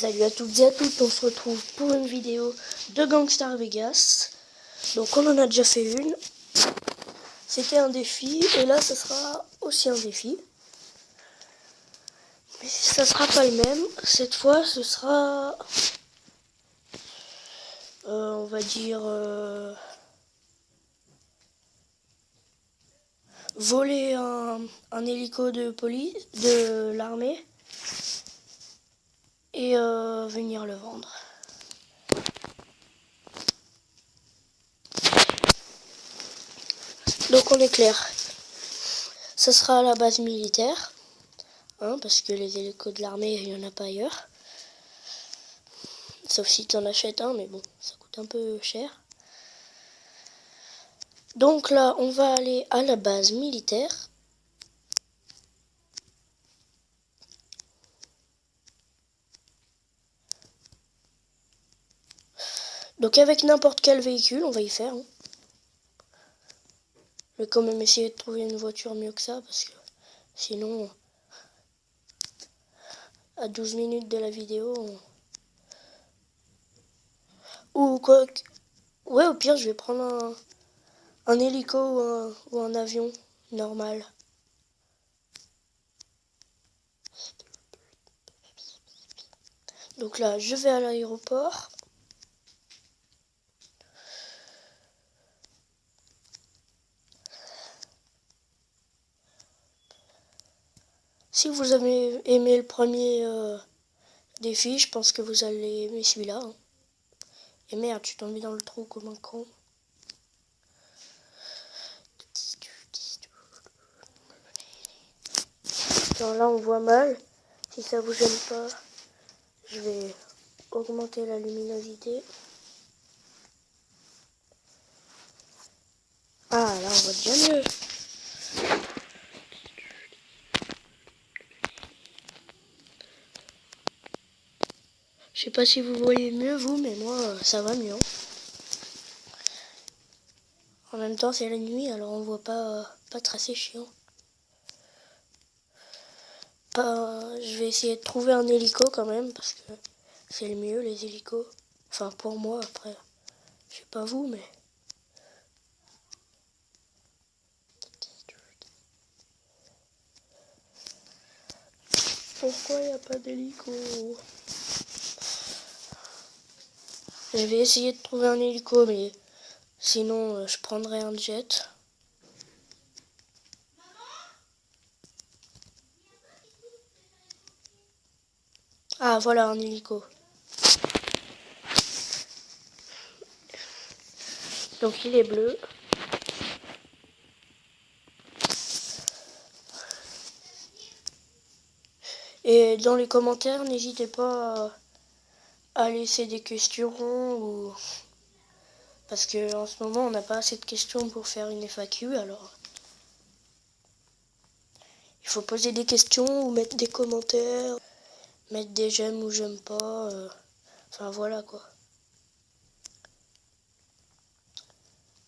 Salut à toutes et à tous, on se retrouve pour une vidéo de Gangstar Vegas. Donc on en a déjà fait une. C'était un défi et là ça sera aussi un défi. Mais ça sera pas le même. Cette fois ce sera... on va dire... voler un hélico de police, de l'armée. Et venir le vendre. Donc on est clair. Ça sera à la base militaire. Parce que les hélicos de l'armée, il n'y en a pas ailleurs. Sauf si tu en achètes un, mais bon, ça coûte un peu cher. Donc là, on va aller à la base militaire. Donc avec n'importe quel véhicule, on va y faire. Je vais quand même essayer de trouver une voiture mieux que ça, parce que sinon, à 12 minutes de la vidéo, ou quoi. Ouais, au pire, je vais prendre un hélico ou un avion normal. Donc là, je vais à l'aéroport. Si vous avez aimé le premier défi, je pense que vous allez aimer celui-là. Et merde, je suis tombé dans le trou comme un con. Alors là, on voit mal. Si ça vous gêne pas, je vais augmenter la luminosité. Ah, là, on voit déjà mieux. Je sais pas si vous voyez mieux, vous, mais moi, ça va mieux. En même temps, c'est la nuit, alors on voit pas très chiant. Je vais essayer de trouver un hélico quand même, parce que c'est le mieux, les hélicos. Enfin, pour moi, après. Je sais pas vous, mais... Pourquoi il n'y a pas d'hélico? Je vais essayer de trouver un hélico, mais sinon, je prendrai un jet. Ah, voilà un hélico. Donc il est bleu. Et dans les commentaires, n'hésitez pas à laisser des questions ou... Parce que en ce moment, on n'a pas assez de questions pour faire une FAQ, alors... Il faut poser des questions ou mettre des commentaires, mettre des j'aime ou j'aime pas. Enfin voilà quoi.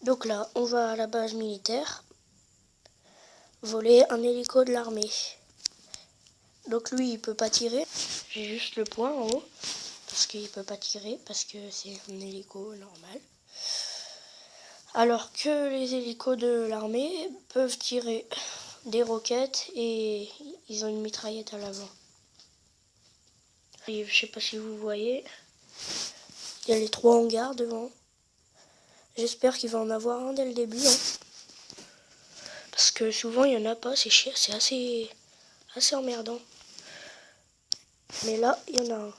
Donc là, on va à la base militaire. Voler un hélico de l'armée. Donc lui, il peut pas tirer. J'ai juste le point en haut. Parce qu'il peut pas tirer, parce que c'est un hélico normal. Alors que les hélicos de l'armée peuvent tirer des roquettes et ils ont une mitraillette à l'avant. Je sais pas si vous voyez, il y a les 3 hangars devant. J'espère qu'il va en avoir un dès le début. Parce que souvent il n'y en a pas, c'est chiant, c'est assez emmerdant. Mais là, il y en a un.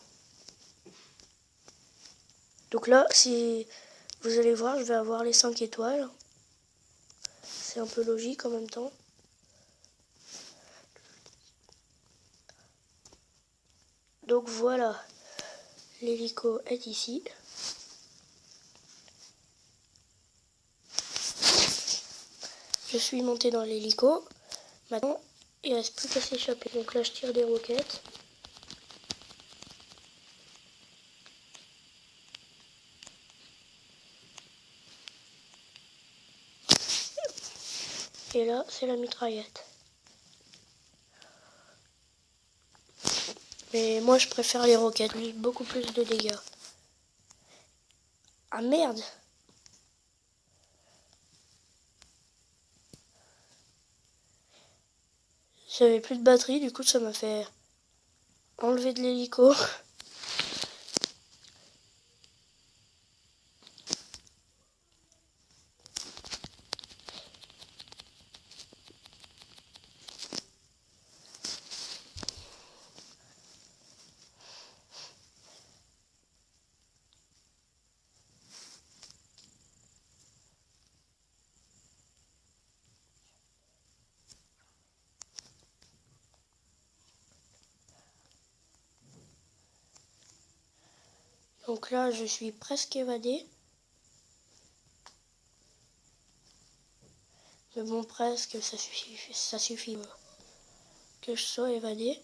Donc là, si vous allez voir, je vais avoir les 5 étoiles. C'est un peu logique en même temps. Donc voilà, l'hélico est ici. Je suis monté dans l'hélico. Maintenant, il ne reste plus qu'à s'échapper. Donc là, je tire des roquettes. Et là, c'est la mitraillette. Mais moi je préfère les roquettes, beaucoup plus de dégâts. Ah merde! J'avais plus de batterie, du coup ça m'a fait enlever de l'hélico. Donc là je suis presque évadé. Mais bon, presque, ça suffit que je sois évadé.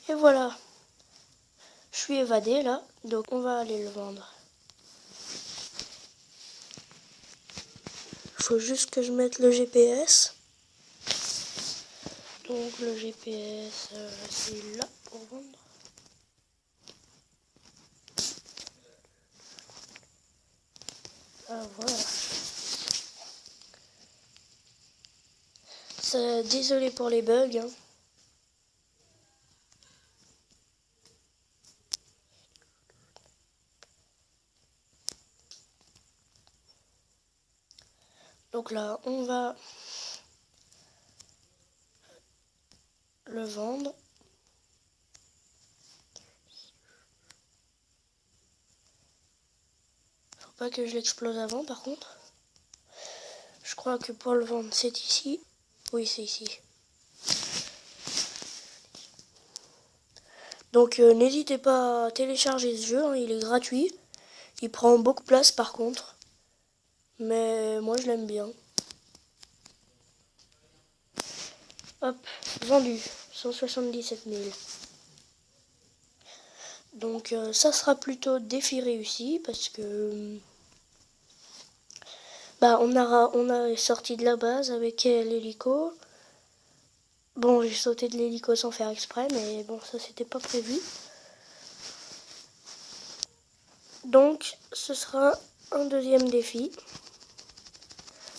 Et voilà, je suis évadé là, donc on va aller le vendre. Il faut juste que je mette le GPS. Donc le GPS, c'est là pour vendre. Ah voilà. Désolé pour les bugs. Hein. Donc là, on va le vendre. Faut pas que je l'explose avant par contre. Je crois que pour le vendre, c'est ici. Oui, c'est ici. Donc n'hésitez pas à télécharger ce jeu, hein, il est gratuit. Il prend beaucoup de place par contre. Mais moi je l'aime bien. Hop, vendu, 177 000. Donc ça sera plutôt défi réussi parce que bah on a sorti de la base avec l'hélico. Bon, j'ai sauté de l'hélico sans faire exprès, mais bon, ça c'était pas prévu. Donc ce sera un deuxième défi.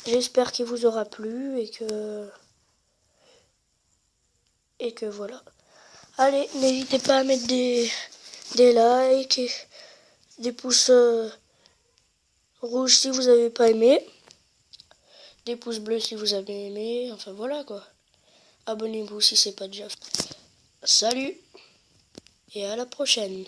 J'espère qu'il vous aura plu et que voilà. Allez, n'hésitez pas à mettre des likes, et des pouces rouges si vous n'avez pas aimé, des pouces bleus si vous avez aimé, enfin voilà quoi. Abonnez-vous si c'est pas déjà fait. Salut et à la prochaine.